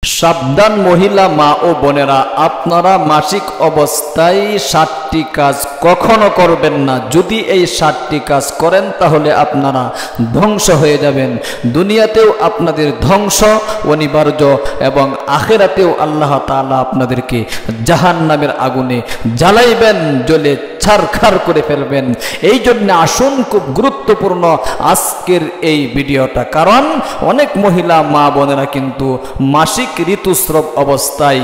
সাবধান মহিলা মা ও বোনেরা, আপনারা মাসিক অবস্থায় 7টি কাজ কখনো করবেন না। যদি এই 7টি কাজ করেন তাহলে আপনারা ধ্বংস হয়ে যাবেন। দুনিয়াতেও আপনাদের ধ্বংস অনিবার্য এবং আখিরাতেও আল্লাহ তাআলা আপনাদেরকে জাহান্নামের আগুনে জ্বালাইবেন, জ্বলে ছারখার করে ফেলবেন। এই জন্য আসুন, খুব গুরুত্বপূর্ণ আজকের এই ভিডিওটা, কারণ অনেক মহিলা মা বোনেরা কিন্তু মাসিক ঋতুস্রাব অবস্থায়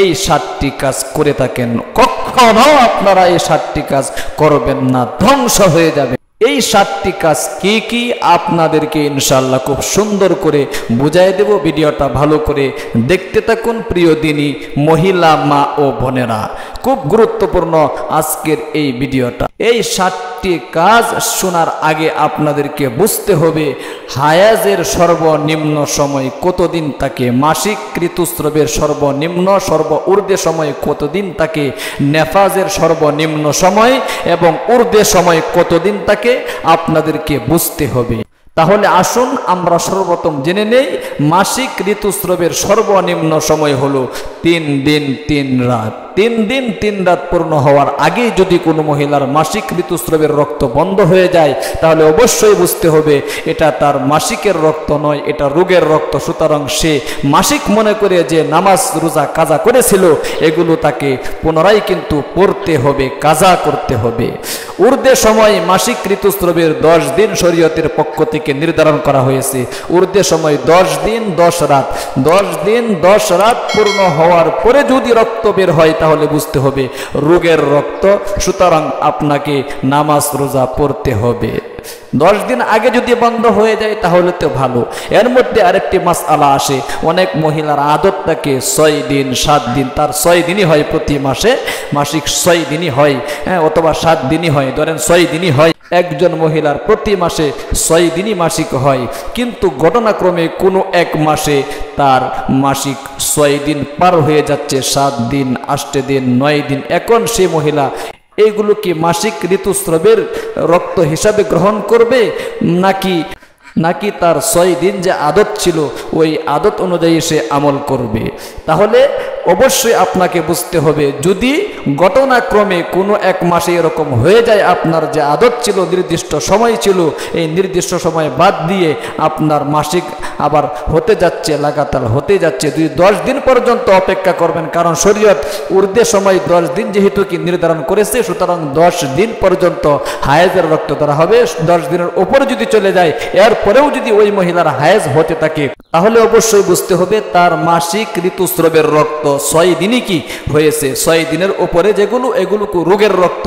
এই 7টি কাজ করে থাকেন। কখনো আপনারা এই 7টি কাজ করবেন না, ধ্বংস হয়ে যাবে। এই 7টি কাজ কি কি আপনাদেরকে ইনশাআল্লাহ খুব সুন্দর করে বুঝাই দেব। ভিডিওটা ভালো করে দেখতে থাকুন প্রিয় দিনী মহিলা মা ও বোনেরা, খুব গুরুত্বপূর্ণ আজকের এই ভিডিওটা। এই 7টি কাজ শোনার আগে আপনাদেরকে বুঝতে হবে হায়াজের সর্বনিম্ন সময় কতদিন থাকে, মাসিক ঋতুস্রাবের সর্বনিম্ন ঊর্ধ্বে সময় কতদিন থাকে, নেফাজের সর্বনিম্ন সময় এবং ঊর্ধ্বে সময় কতদিন থাকে আপনাদেরকে বুঝতে হবে। তাহলে আসুন আমরা সর্বপ্রথম জেনে নেই মাসিক ঋতুস্রাবের সর্বনিম্ন সময় হলো 3 দিন 3 রাত। 3 দিন 3 রাত পূর্ণ হওয়ার আগেই যদি কোনো মহিলার মাসিক ঋতুস্রাবের রক্ত বন্ধ হয়ে যায় তাহলে অবশ্যই বুঝতে হবে এটা তার মাসিকের রক্ত নয়, এটা রোগের রক্ত। সুতরাং সে মাসিক মনে করে যে নামাজ রোজা কাজা করেছিল এগুলো তাকে পুনরায় কিন্তু পড়তে হবে, কাজা করতে হবে। ঊর্ধ্বে সময় মাসিক ঋতুস্রাবের 10 দিন শরীয়তের পক্ষ থেকে নির্ধারণ করা হয়েছে। ঊর্ধ্বে সময় 10 দিন 10 রাত। 10 দিন 10 রাত পূর্ণ হওয়ার পরে যদি রক্ত বের হয় তাহলে বুঝতে হবে রোগের রক্ত। সুতরাং আপনাকে নামাজ রোজা পড়তে হবে। 10 দিন আগে যদি বন্ধ হয়ে যায় তাহলে তো ভালো। এর মধ্যে আরেকটি মাসআলা আসে, অনেক মহিলার আদত থাকে 6 দিন 7 দিন, তার 6 দিনই হয় প্রতি মাসে, মাসিক 6 দিনই হয়, অথবা 7 দিনই হয়, ধরেন 6 দিনই হয়। একজন মহিলার প্রতি মাসে 6 দিনই মাসিক হয়, কিন্তু ঘটনাক্রমে কোনো এক মাসে তার মাসিক 6 দিন পার হয়ে যাচ্ছে, 7 দিন 8 দিন 9 দিন। এখন সে মহিলা এইগুলো কি মাসিক ঋতুস্রাবের রক্ত হিসাবে গ্রহণ করবে নাকি তার 6 দিন যে আদত ছিল ওই আদত অনুযায়ী সে আমল করবে? তাহলে অবশ্যই আপনাকে বুঝতে হবে যদি ঘটনাক্রমে কোনো এক মাসে এরকম হয়ে যায়, আপনার যে আদত ছিল নির্দিষ্ট সময় ছিল, এই নির্দিষ্ট সময় বাদ দিয়ে আপনার মাসিক আবার হতে যাচ্ছে, লাগাতার হতে যাচ্ছে, 10 দিন পর্যন্ত অপেক্ষা করবেন। কারণ শরীয়ত ঊর্ধ্বে সময় 10 দিন যেহেতু কি নির্ধারণ করেছে, সুতরাং 10 দিন পর্যন্ত হায়েজের রক্ত ধরা হবে। 10 দিনের উপরে যদি চলে যায়, এরপরেও যদি ওই মহিলার হায়েজ হতে থাকে তাহলে অবশ্যই বুঝতে হবে তার মাসিক ঋতুস্রাবের রক্ত 6 দিনই কি হয়েছে। 6 দিনের উপরে যেগুলো এগুলো রোগের রক্ত।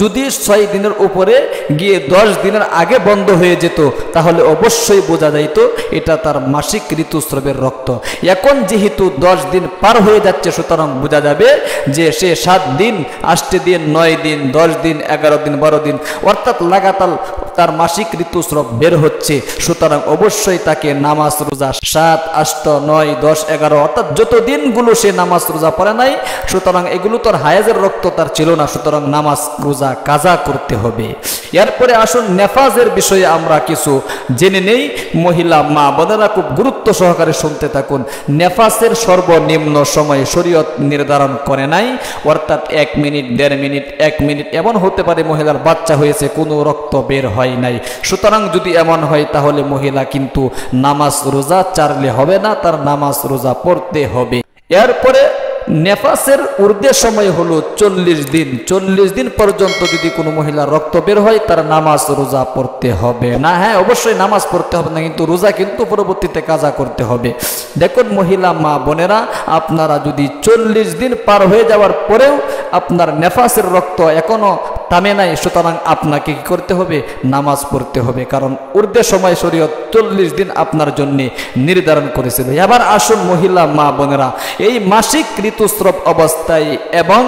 যদি 6 দিনের উপরে গিয়ে 10 দিনের আগে বন্ধ হয়ে যেত তাহলে অবশ্যই বোঝা যাইত এটা তার মাসিক ঋতুস্রাবের রক্ত। এখন যেহেতু 10 দিন পার হয়ে যাচ্ছে, সুতরাং বোঝা যাবে যে সে 7 দিন 8 দিন 9 দিন 10 দিন 11 দিন 12 দিন অর্থাৎ লাগাতার তার মাসিক ঋতুস্রাব বের হচ্ছে। সুতরাং অবশ্যই তাকে নামাজ রোজা 7, 8, 9, 10, 11 অর্থাৎ যত দিনগুলো সে নামাজ রোজা পড়ে নাই, সুতরাং এগুলো তোর হায়েজের রক্ত তার ছিল না, সুতরাং নামাজ রোজা কাজা করতে হবে। এরপরে আসুন নেফাজের বিষয়ে আমরা কিছু জেনে নেই। মহিলা মা বোনেরা খুব গুরুত্ব সহকারে শুনতে থাকুন। নেফাজের সর্বনিম্ন সময় শরীয়ত নির্ধারণ করে নাই, অর্থাৎ 1 মিনিট 1.5 মিনিট 1 মিনিট এমন হতে পারে মহিলার বাচ্চা হয়েছে কোনো রক্ত বের হয় নাই। সুতরাং যদি এমন হয় তাহলে মহিলা কিন্তু নামাজ রোজা ছাড়লে হবে না, তার নামাজ রোজা পড়তে হবে। এরপরে নেফাসের ঊর্ধ্বে সময় হলো 40 দিন। 40 দিন পর্যন্ত যদি কোনো মহিলা রক্ত বের হয় তার নামাজ রোজা পড়তে হবে না। হ্যাঁ, অবশ্যই নামাজ পড়তে হবে না, কিন্তু রোজা কিন্তু পরবর্তীতে কাজা করতে হবে। দেখুন মহিলা মা বোনেরা, আপনারা যদি 40 দিন পার হয়ে যাওয়ার পরেও আপনার নেফাসের রক্ত এখনো থামে নাই, সুতরাং আপনাকে কি করতে হবে? নামাজ পড়তে হবে, কারণ ঊর্ধ্বে সময় শরীয়ত 40 দিন আপনার জন্য নির্ধারণ করেছিল। এবার আসুন মহিলা মা বোনেরা, এই মাসিক ঋতুস্রাব অবস্থায় এবং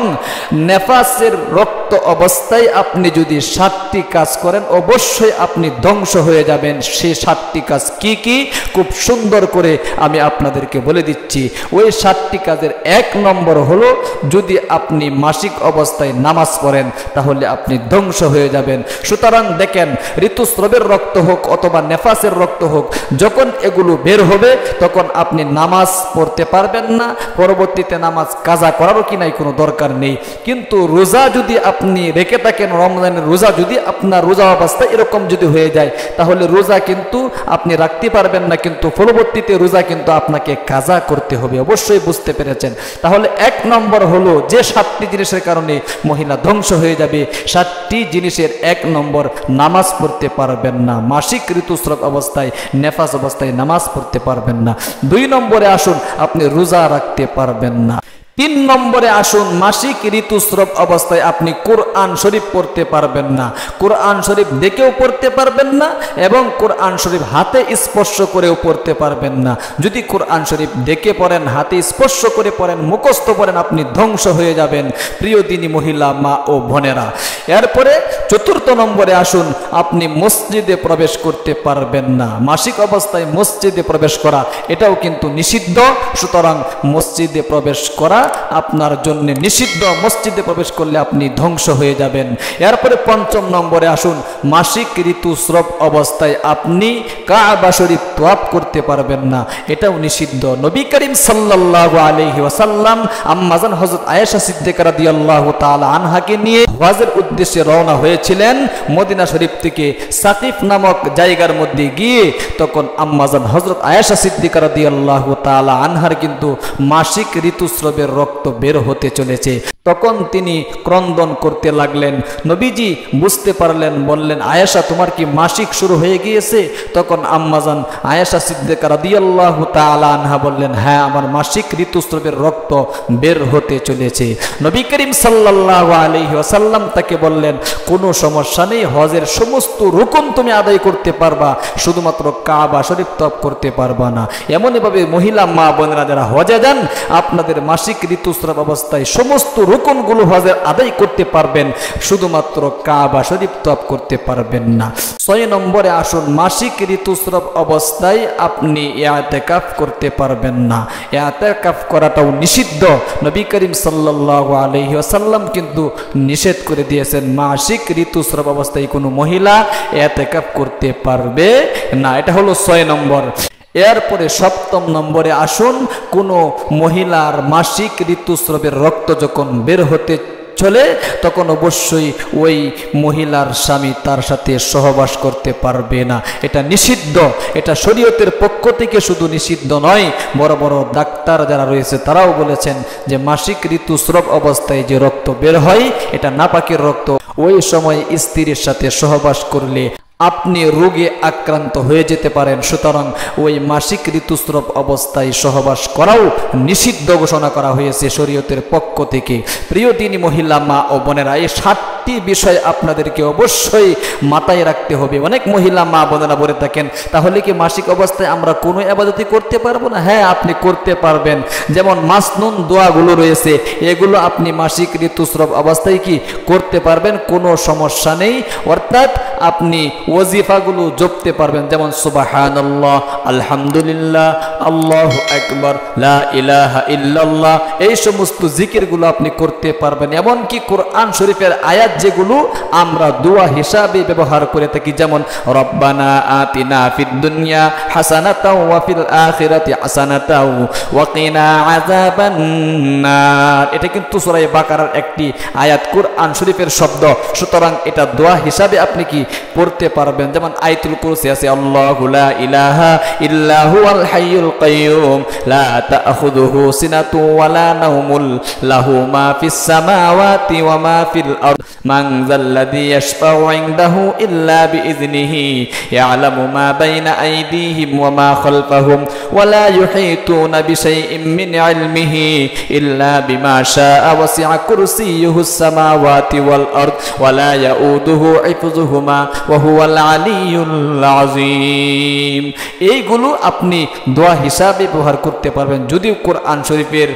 নেফাসের রক্ত অবস্থায় আপনি যদি 7টি কাজ করেন অবশ্যই আপনি ধ্বংস হয়ে যাবেন। সেই 7টি কাজ কি কি খুব সুন্দর করে আমি আপনাদেরকে বলে দিচ্ছি। ওই 7টি কাজের 1 নম্বর হলো, যদি আপনি মাসিক অবস্থায় নামাজ পড়েন তাহলে আপনি ধ্বংস হয়ে যাবেন। সুতরাং দেখেন, ঋতুস্রাবের রক্ত হোক অথবা নেফাসের রক্ত হোক, যখন এগুলো বের হবে তখন আপনি নামাজ পড়তে পারবেন না। পরবর্তীতে নামাজ কাজা করারও কি নাই, কোনো দরকার নেই। কিন্তু রোজা যদি আপনি রেখে থাকেন, রমজানের রোজা যদি আপনার রোজা অবস্থা এরকম যদি হয়ে যায় তাহলে রোজা কিন্তু আপনি রাখতে পারবেন না, কিন্তু পরবর্তীতে রোজা কিন্তু আপনাকে কাজা করতে হবে। অবশ্যই বুঝতে পেরেছেন। তাহলে 1 নম্বর হলো, যে 7টি জিনিসের কারণে মহিলা ধ্বংস হয়ে যাবে, 7টি জিনিসের 1 নম্বর, নামাজ পড়তে পারবেন না। মাসিক ঋতুস্রাব অবস্থায়, নেফাস অবস্থায় নামাজ পড়তে পারবেন না। 2 নম্বরে আসুন, আপনি রোজা রাখতে পারবেন না। 3 নম্বরে আসুন, মাসিক ঋতুস্রাব অবস্থায় আপনি কোরআন শরীফ পড়তে পারবেন না। কোরআন শরীফ দেখেও পড়তে পারবেন না এবং কোরআন শরীফ হাতে স্পর্শ করেও পড়তে পারবেন না। যদি কোরআন শরীফ দেখে পড়েন, হাতে স্পর্শ করে পড়েন, মুখস্থ পড়েন, আপনি ধ্বংস হয়ে যাবেন প্রিয় দিনী মহিলা, মা ও বোনেরা। এরপরে 4র্থ নম্বরে আসুন, আপনি মসজিদে প্রবেশ করতে পারবেন না। মাসিক অবস্থায় মসজিদে প্রবেশ করা এটাও কিন্তু নিষিদ্ধ। সুতরাং মসজিদে প্রবেশ করা আপনার জন্য নিষিদ্ধ। মসজিদে প্রবেশ করলে আপনি ধ্বংস হয়ে যাবেন। এরপরে 5ম নম্বরে আসুন, মাসিক ঋতুস্রাব অবস্থায় আপনি কাবা শরীফ তওয়াফ করতে পারবেন না, এটাও নিষিদ্ধ। নবী করিম সাল্লাল্লাহু আলাইহি ওয়াসাল্লাম আম্মাজান হযরত আয়েশা সিদ্দিকা রাদিয়াল্লাহু তাআলা আনহাকে নিয়ে হজের উদ্দেশ্যে রওনা হয়েছিলেন মদিনা শরীফ থেকে। সাকিফ নামক জায়গার মধ্যে গিয়ে তখন আম্মাজান হযরত আয়েশা সিদ্দিকা রাদিয়াল্লাহু তাআলা আনহার কিন্তু মাসিক ঋতুস্রাবের রক্ত বের হতে চলেছে। তখন তিনি ক্রন্দন করতে লাগলেন। নবীজি বুঝতে পারলেন, বললেন, আয়েশা তোমার কি মাসিক শুরু হয়ে গিয়েছে? তখন আম্মাজান আয়েশা সিদ্দিকা রাদিয়াল্লাহু তাআলা আনহা বললেন, হ্যাঁ, আমার মাসিক ঋতুস্রাবের রক্ত বের হতে চলেছে। নবী করিম সাল্লাল্লাহু আলাইহি ওয়াসাল্লাম তাকে বললেন, কোনো সমস্যা নেই, হজের সমস্ত রুকন তুমি আদায় করতে পারবা, শুধুমাত্র কাবা শরীফ তওয়াফ করতে পারবা না। এমনইভাবে মহিলা মা বোনেরা যারা হজে যান, আপনাদের মাসিক ঋতুস্রাব অবস্থায় সমস্ত রুকনগুলো হজের আদায় করতে পারবেন, শুধুমাত্র কাবা শরীফ তওয়াফ করতে পারবেন না। 6 নম্বরে আসুন, মাসিক ঋতুস্রাব অবস্থায় আপনি ইআতিকাফ করতে পারবেন না। ইআতিকাফ করাটাও নিষিদ্ধ। নবী করিম সাল্লাল্লাহু আলাইহি ওয়াসাল্লাম কিন্তু নিষেধ করে দিয়েছেন, মাসিক ঋতুস্রাব অবস্থায় কোনো মহিলা ইআতিকাফ করতে পারবে না। এটা হলো 6 নম্বর। এরপরে 7ম নম্বরে আসুন, কোনো মহিলার মাসিক ঋতুস্রাবের রক্ত যখন বের হতে চলে তখন অবশ্যই ওই মহিলার স্বামী তার সাথে সহবাস করতে পারবে না। এটা নিষিদ্ধ। এটা শরীয়তের পক্ষ থেকে শুধু নিষিদ্ধ নয়, বড় বড় ডাক্তার যারা রয়েছে তারাও বলেছেন যে মাসিক ঋতুস্রাব অবস্থায় যে রক্ত বের হয় এটা নাপাকের রক্ত। ওই সময় স্ত্রীর সাথে সহবাস করলে আপনি রোগে আক্রান্ত হয়ে যেতে পারেন। সুতরাং ওই মাসিক ঋতুস্রাব অবস্থায় সহবাস করাও নিষিদ্ধ ঘোষণা করা হয়েছে শরীয়তের পক্ষ থেকে। প্রিয় দিনী মহিলা মা ও বোনেরা, এই 7টি বিষয় আপনাদেরকে অবশ্যই মাথায় রাখতে হবে। অনেক মহিলা মা বোনেরা বলে থাকেন, তাহলে কি মাসিক অবস্থায় আমরা কোনো ইবাদতই করতে পারবো না? হ্যাঁ, আপনি করতে পারবেন। যেমন মাসনুন দোয়াগুলো রয়েছে, এগুলো আপনি মাসিক ঋতুস্রাব অবস্থায় কি করতে পারবেন, কোনো সমস্যা নেই। অর্থাৎ আপনি ওয়াজিফাগুলো জপতে পারবেন, যেমন সুবহানাল্লাহ, আলহামদুলিল্লাহ, আল্লাহু আকবার, লা ইলাহা ইল্লাল্লাহ, এই সমস্ত জিকিরগুলো আপনি করতে পারবেন। এমনকি কোরআন শরীফের আয়াত যেগুলো আমরা দোয়া হিসাবে ব্যবহার করে থাকি, যেমন রব্বানা আতিনা ফিদ দুনিয়া হাসানাতাও ওয়া ফিল আখিরাতি হাসানাতাও ওয়া কিনা আযাবান নার, এটা কিন্তু সূরা বাকারার একটি আয়াত, কোরআন শরীফের শব্দ। সুতরাং এটা দোয়া হিসাবে আপনি কি পড়তে পারবেন। যেমন আয়াতুল কুরসি আছে, আল্লাহু লা ইলাহা ইল্লা হুয়াল হাইয়ুল কাইয়্যুম লা তাখুযুহু সিনাতু ওয়া লা নাওমুল লাহু মা ফিস সামাওয়াতি ওয়া মা ফিল আরদ মান যাল্লাযী ইয়াশফাউ ইনদাহু ইল্লা বিইযনিহি ইয়ালামু মা বাইনা আইদিহিম ওয়া মা খালফাহুম ওয়া লা ইউহীতুনা বিশাইইন মিন ইলমিহি ইল্লা বিমা শাআ ওয়াসি'a কুরসিয়্যুহুস সামাওয়াতি ওয়াল আরদ ওয়া লা ইয়াউদুহু হিফযুহুমা ওয়া হুয়াল আলিয়্যুল আযীম। এইগুলো আপনি দোয়া হিসাবে ব্যবহার করতে পারবেন। যদিও কোরআন শরীফের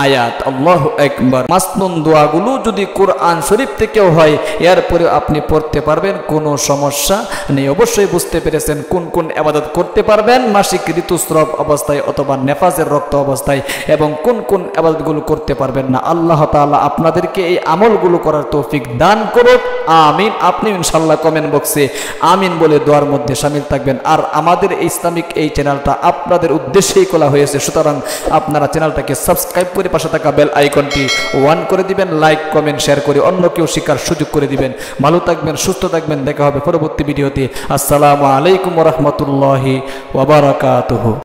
আয়াত, আল্লাহু আকবার, মাসনুন দোয়াগুলো যদি কোরআন শরীফ থেকেও হয়, এরপরে আপনি পড়তে পারবেন, কোনো সমস্যা নেই। অবশ্যই বুঝতে পেরেছেন কোন কোন ইবাদত করতে পারবেন মাসিক ঋতুস্রাব অবস্থায় অথবা নেফাজের রক্ত অবস্থায়, এবং কোন কোন ইবাদতগুলো করতে পারবেন না। আল্লাহ তাআলা আপনাদেরকে এই আমলগুলো করার তৌফিক দান করুক, আমিন। আপনি ইনশাআল্লাহ কমেন্ট বক্সে আমিন বলে দোয়ার মধ্যে শামিল থাকবেন। আর আমাদের ইসলামিক এই চ্যানেলটা আপনাদের উদ্দেশ্যেই খোলা হয়েছে, সুতরাং আপনারা চ্যানেলটাকে সাবস্ক্রাইব করে পাশে থাকা বেল আইকনটি অন করে দিবেন, লাইক কমেন্ট শেয়ার করে অন্যকেও শেখার সুযোগ করে দিবেন। ভালো থাকবেন, সুস্থ থাকবেন, দেখা হবে পরবর্তী ভিডিওতে। আসসালামু আলাইকুম ওয়া রাহমাতুল্লাহি ওয়া বারাকাতুহু।